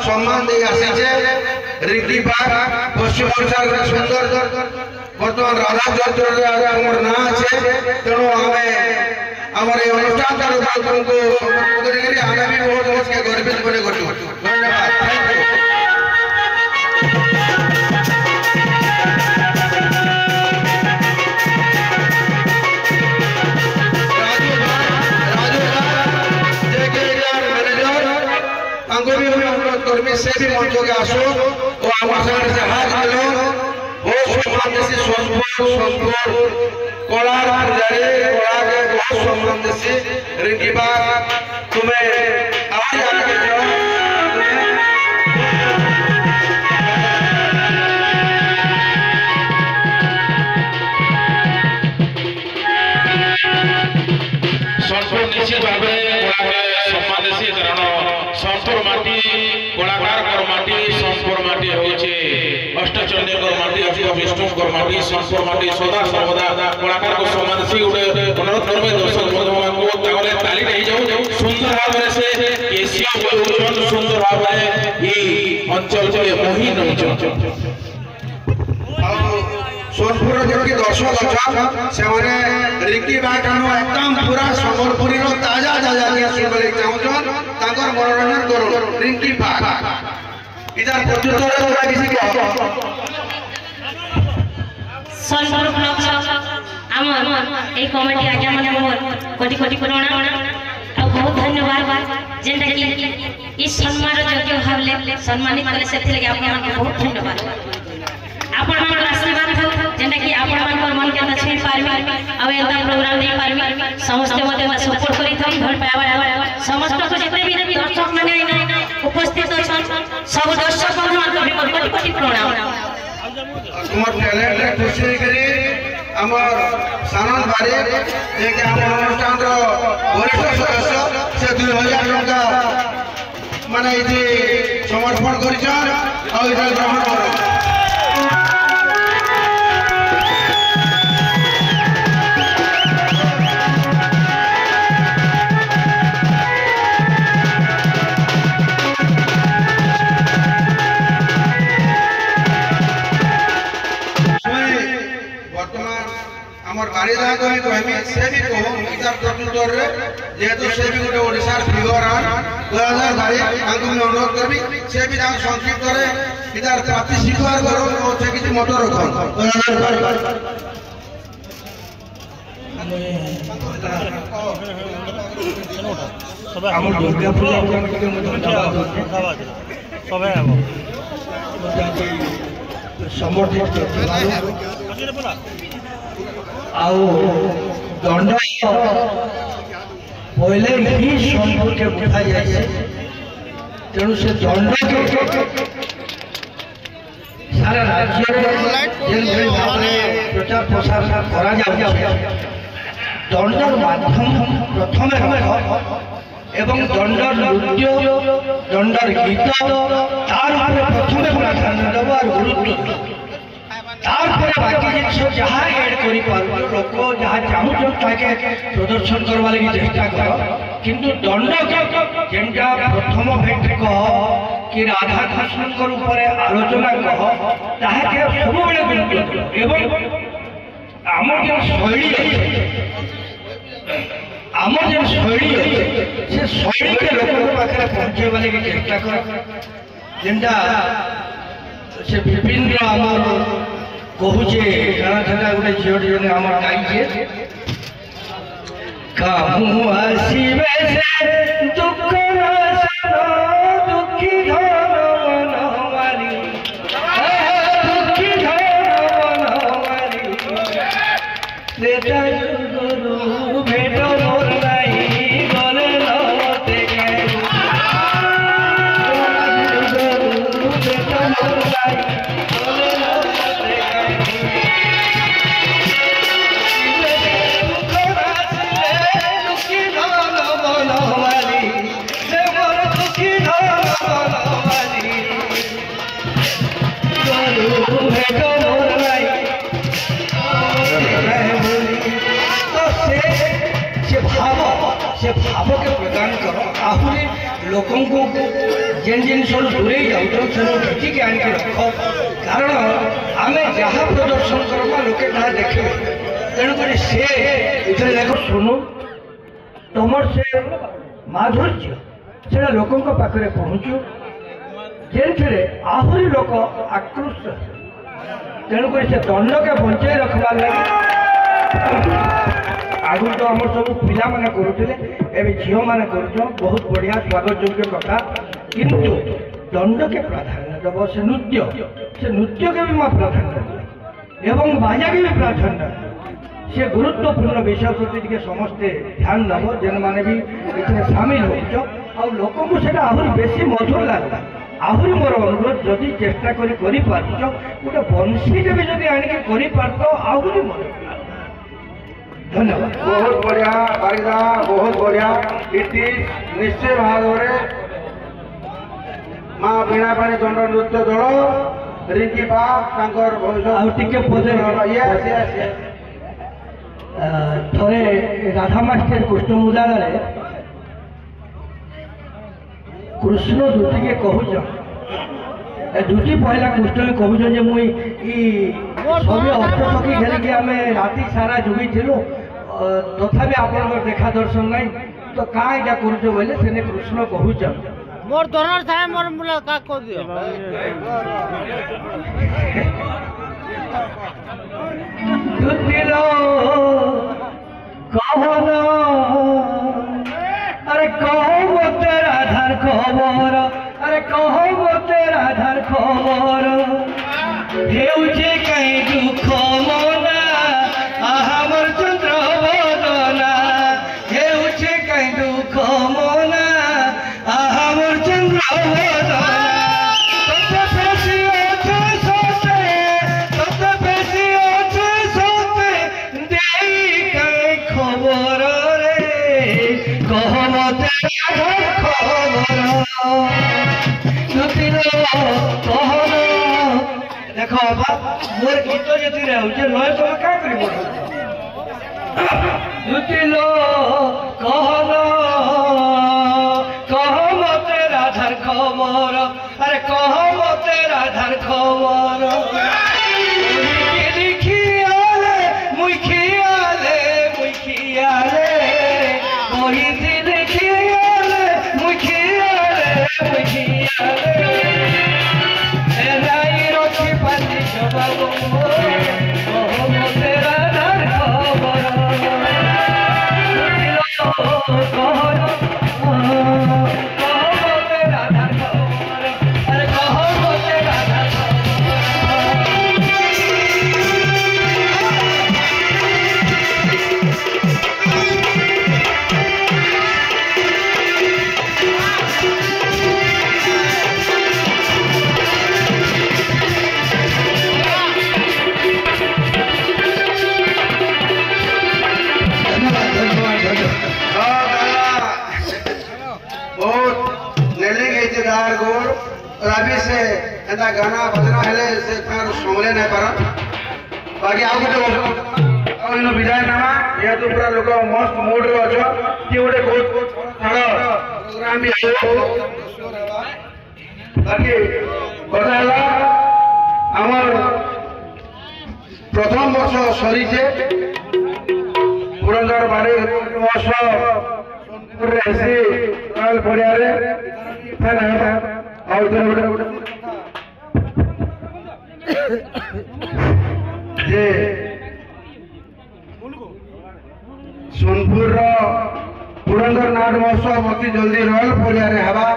सम्मान दे आसीचे रिंकी बाग पश्चिम ओडिशा रे सुंदर वर्तमान राधा चंद्र हमर ना আছে तेणु आमे हमर ए अनुष्ठान कार्यक्रम को करी आमे भी बहुत बहुत के गर्वित बने करछु धन्यवाद थैंक यू कर्मी से भी मंचो के आसो और हमारे साथ से हाथ मिलो बहुत सम्मान देसी सोनपुर कोलार पुजारी कोलार के बहुत सम्मान देसी रिंकी बाग तुम्हें आज आके जाओ सोनपुर निश्चित भाव सम्मान देसी कारण सोनपुर माटी कलाकार माटी सोनपुर माटी होचे अष्टचंडी माटी अष्ट विष्णु माटी सोनपुर माटी सदा सर्वदा कलाकार को सम्मान देसी उडे अनुरोध करबे दर्शक बंधुमान को तागले ताली नहीं जाऊ सुंदर भाव से एशिया बोलुन सुंदर भाव ई अंचल के मोहि नउचन सोनपुर जोकि दर्शक अच्छा से माने रिंकी बाग एकदम पूरा संबलपुरी रो ताजा ताजा के सुनबे चाहछन ताकर मनोरंजन करो रिंकी बाग इधर प्रत्युत्तर होगा किसी को सोनपुर ब्लॉक हमर ए कमेटी आज्ञा माने मोर कोटि कोटि प्रणाम आ बहुत धन्यवाद जेंटा कि इस सम्मान योग्य भावले सम्मानित कले सेथि लगे आपन के बहुत धन्यवाद आपन मन आशीर्वाद हो जेंटा कि आपन मन के अंदर छुई पारबी आ एंता प्रोग्राम नहीं पारबी समस्त मते सपोर्ट करी थम भल पावा समस्त को जेते भी दर्शक माने उपस्थित अछन सब दर्शक मान को कोटि कोटि प्रणाम तुमर टैलेंट रे खुशी करी हमर सानंद बारे जे के हमर अनुष्ठान रो वरिष्ठ सदस्य से 2000 टका माने इति समर्पण करिछन आ इति ग्रहण करो बारीदा को कहमी से भी कहो इधर प्रत्युत्तर रे जेतु से भी गोटे ओडिसा फिगर आन 2022 आगु में अनुरोध करबी से भी जान संक्षिप्त रे इधर पार्टी स्वीकार करो और से किछि मोटर रखो 2022 सब हम दुर्गा पूजा कमिटी के मध्य सब है समर्थित आओ दंड पहले ही सोनपुर के उठा जाए तेणु से दंड के सारा राज्य प्रचार प्रसार करा दंडर माध्यम प्रथम एवं दंडर नृत्य दंडर गीत तार प्रथम प्राधान्य देव और गुरुत्व बाकी जिन जहाँ एड कर लोक जहाँ चाहूँ प्रदर्शन करवा लगी चेष्टा कर किंतु दंड जेनटा प्रथम भेट कह कि राधा कृष्ण आलोचना कह ताके सब एवं आमर जो शैली आमर जो शैली से शैली के लोक पाखे पहुँचेवा लगी चेष्टा कर जेनटा से विभिन्न आमर कहूचे गाना था गोटे झील जन आम गाइए काहू आसवे से दुख दुखी धन मन हमारी दुखी धन मन हमारी भेट मोर नहीं गले नते दुखी लोकों को जेन जिनस दूरे जाऊँ खिचिकी आणिक रख कारण आम जहाँ प्रदर्शन करमा लोके ताहा देखिए तेणुक से इधर देख शुणु तुमर से माधुर्य से लोकों पाखे पहुँचू जे आहरी लोक आकृष्ट तेणुक से दंड के बंचाई रखबार लगे आगु तो आम सब पिला माने करुले एवं झील मैंने कर बहुत बढ़िया स्वागत योग्य कथा किंतु दंड के प्राधान्य दब से नृत्य के भी मैं प्राधान्य एवं बाजा के भी प्राधान्य से गुरुत्वपूर्ण विषय प्रति समस्ते ध्यान दब जेन मैंने भी इसमें सामिल हो लोक को आहरी बेसी मधुर लगे आहरी मोर अनुरोध जदि चेष्टा गोटे बंशी भी जब आणिक आहरी मधुर धन्यवाद। बहुत बढ़िया बारिदा बहुत बढ़िया इति निश्चय भाव में माँ बीणा पानी दंड नृत्य दल रिंकी बा भविष्य थे राधा मास्टर कृष्ण मुदारे कृष्ण दुटी के कहूँ दुटी पहला कृष्ण कहूँ जे मुई सभी अष्टसखी खेलिकी आम राति सारा जुगी थिलु तथापि आप देखा दर्शन नहीं तो क्या यहाँ करुच बोले से कृष्ण कहूँ मोर दोनों थाए मोर मुलाकात कर दियो दुतिलो कहना अरे कहो मते राधार खबर अरे कहो मते राधार खबर हेउचे कहीं दुख मना आहामर चंद्र बदना हेउचे कहीं दुख मना आहामर चंद्र बदना तते बेसी अच्छे सोते तते बेसी अच्छे सोते देई कहीं खबर रे कह मते खबर कहना देख मोर गीत जी लय तुम क्या कर कहना कह मते राधार खबर अरे कह मते राधार खबर लिखियाले मुई खियाले मुई खियाले कही लिखियाले मुई खियाले मुई खियाले गाना बजना हेले से संभले नहीं पार बाकी आउ गोटे विदाय नामा यह तो पूरा लोक मस्त मूड रे अच्छ कि गोटे बहुत बड़ प्रोग्राम भी बाकी कथा है आमर प्रथम वर्ष सरी पुरंदर बाड़ी वर्ष सोनपुर रॉयल पड़िया जे सोनपुर पुरंदर नाट महोत्सव अति जल्दी रॉयल पड़िया हवा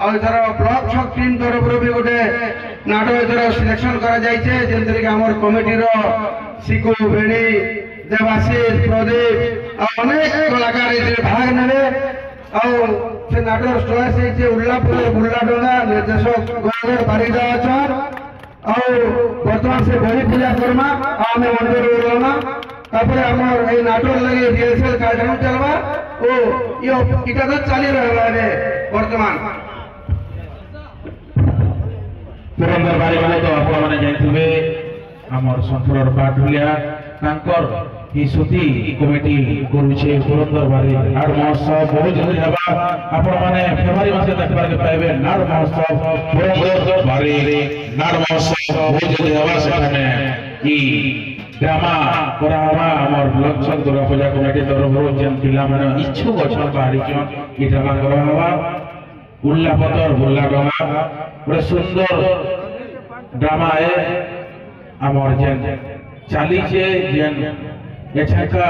आर ब्लॉक छक टीम तरफ भी गोटे नाटक एथर सिलेक्शन कर कमिटी सिकु भेणी देवाशीष प्रदीप अनेक कलाकार भाग ने से नाटक चॉइस उल्लापुर बुल्ला डोंगा निर्देशक गंगाधर बारिदा अच्छा बर्तमान से बड़ी पूजा करमा आम मंदिर ओल्लमा नाटक लगे रिहर्सल कार्यक्रम चलवा इटा तो चली रहा है वर्तमान पुरंदर बाड़ी तो आप जाइए आमर संतुर बाटुलिया এই সুতি কমিটি করুছে পুরন্দর বাড়ি নাট মহোৎসব বহু জলদি হবা আপন মানে ফেব্রুয়ারি মাসে দেখবাকে পাইবে নাট মহোৎসব পুরন্দর বাড়ি নাট মহোৎসব বহু জলদি হবা সেখানে ই ড্রামা করা হবা আমার ব্লক ছক দুর্গা পূজা কমিটি তরফରୁ যেন পিলা মানে ইচ্ছুক অছন বাহারিছন ই ড্রামা করা হবা উল্লা পতর বুল্লা ডঙা ଗୋଟେ ସୁନ୍ଦର ଡ୍ରାମା ଏ ଆମର ଯେନ୍ ଚାଲିଛେ ଯେନ୍ ଏଛାକା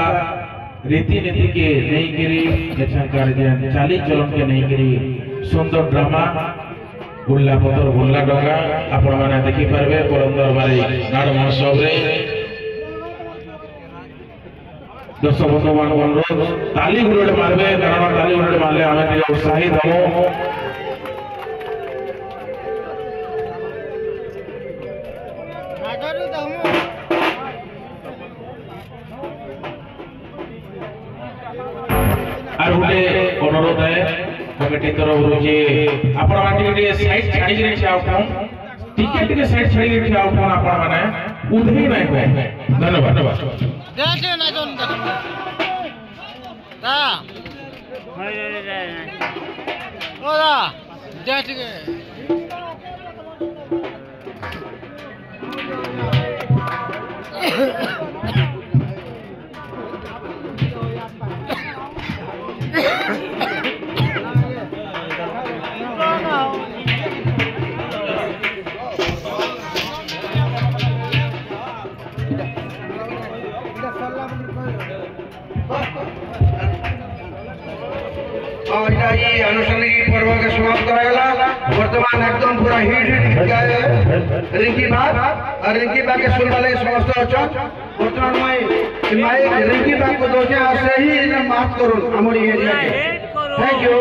ରୀତିନୀତି के ନେଇକିରି ଏଛାକାର ଯେନ୍ ଚାଲିଚଳନକେ ନେଇକିରି ସୁନ୍ଦର ଡ୍ରାମା ଉଲ୍ଲା ପତର ବୁଲ୍ଲା ଡଙ୍ଗା ଆପଣମାନେ ଦେଖିପାରିବେ ପୁରନ୍ଦର ବାରି ନାଟ ମହୋତ୍ସବରେ ଦର୍ଶକ ବନ୍ଧୁମାନଙ୍କୁ ଅନୁରୋଧ ତାଲି ଗୁଡ଼େ ମାରବେ କାରଣ ତାଲି ଗୁଡ଼େ ମାରଲେ ଆମେ ଟିକେ ଉତ୍ସାହିତ ହବୁ আর গোটে অনুরোধ है कमिटी तरफ जे आपण माटी के साइड छाड़ी के छिया उठाऊ टिकट के साइड छाड़ी के छिया उठाऊ आपण माने उधे नहीं हुए धन्यवाद देख ना जोन ता ओला देख के आनुষ্ঠাनिक पर्व के समाप्त करागला वर्तमान एकदम पूरा हिट रिंकी बाग और रिंकी बाग के सुन वाले समस्त अच्छा वर्तमान में माइक रिंकी बाग को दोचे और सही बात करूं हमारी एरिया के थैंक यू